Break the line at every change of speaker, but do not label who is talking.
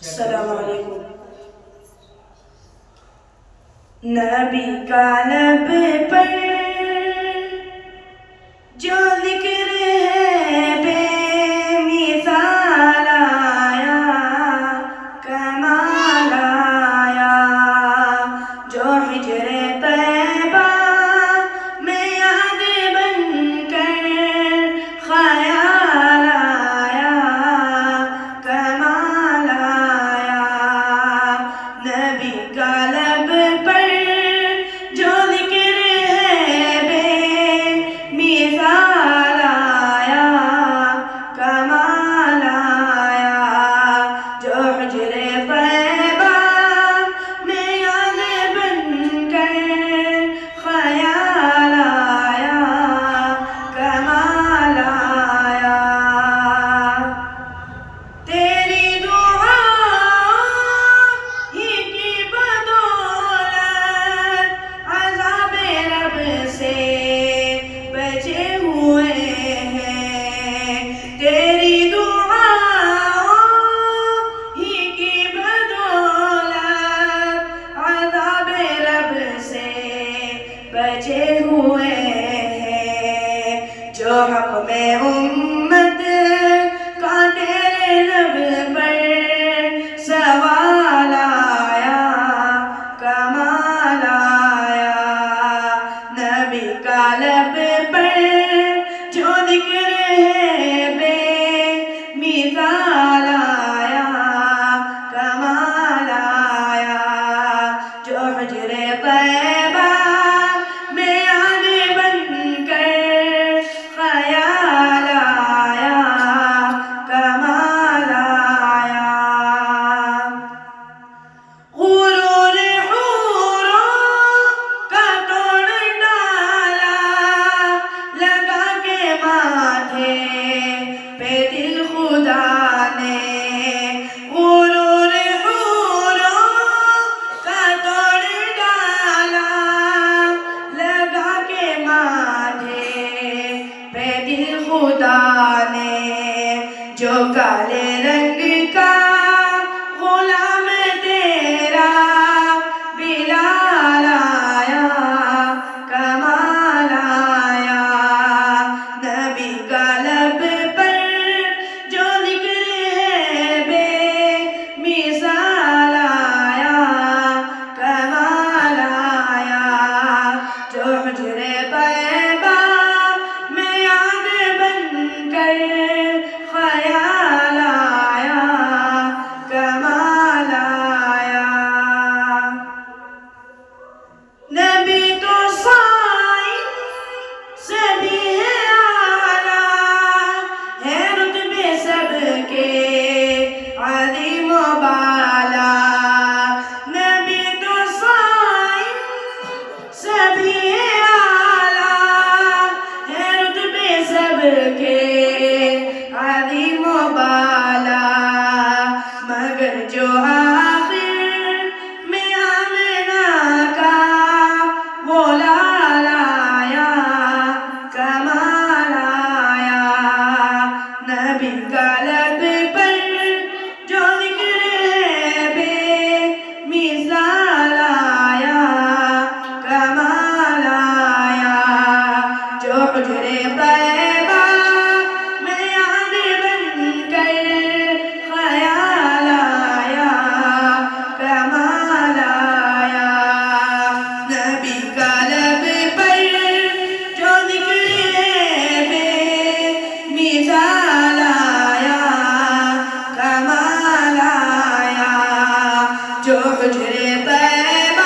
السلام علیکم۔ نبی کا لب پر جو ذکر ہے بے مثال آیا، کمال آیا، جو ہجر طیبہ میں یاد بن کر خیال آیا، کمال آیا۔ نبی کا لب پر جو ذکر ہے بے مثال آیا، کمال آیا، جو حجر طیبہ میں یاد بن کر خیال آیا، کمال آیا۔ تیری دعا ہی کی بدولت عذاب رب سے بچے ہوئے ہیں، تیری دعا ہی کی بدولت عذاب رب سے بچے ہوئے ہیں، جو حق میں امت کا تیرے لب پر سوال آیا، کمال آیا۔ نبی کا لب پر جو ذکر ہے بے مثال آیا، کمال آیا، جو حجر طیبہ میں یاد بن کر خیال آیا، کمال آیا۔ غرور حوروں کا توڑ ڈالا، لگا کے ماتھے پہ دل خدا نے، غرور حوروں کا توڑ ڈالا، لگا کے ماتھے پہ دل خدا نے، جو کالے رنگ کا غلام تیرا بلال آیا، کمال آیا۔ نبی کا لب پر جو ذکر ہے بے مثال آیا، کمال آیا، جو حجر طیبہ میں یاد بن کر خیال آیا، کمال آیا۔ نبی تو سائن سے بھی ہے اعلیٰ، ہے رتبے سب کے عظیم و بالا، نبی تو سائن سے بھی ہے اعلیٰ، ہے رتبے سب کے عظیم و بالا، مگر جو آخر میں آمنہ کا وہ لال آیا، کمال آیا۔ نبی کا لب پر جو ذکر ہے بے مثال آیا، کمال آیا، جو حجر طیبہ میں یاد بن کر خیال آیا، کمال آیا۔ نبی کا لب پر جو ذکر ہے بے مثال آیا، کمال آیا، جو حجر طیبہ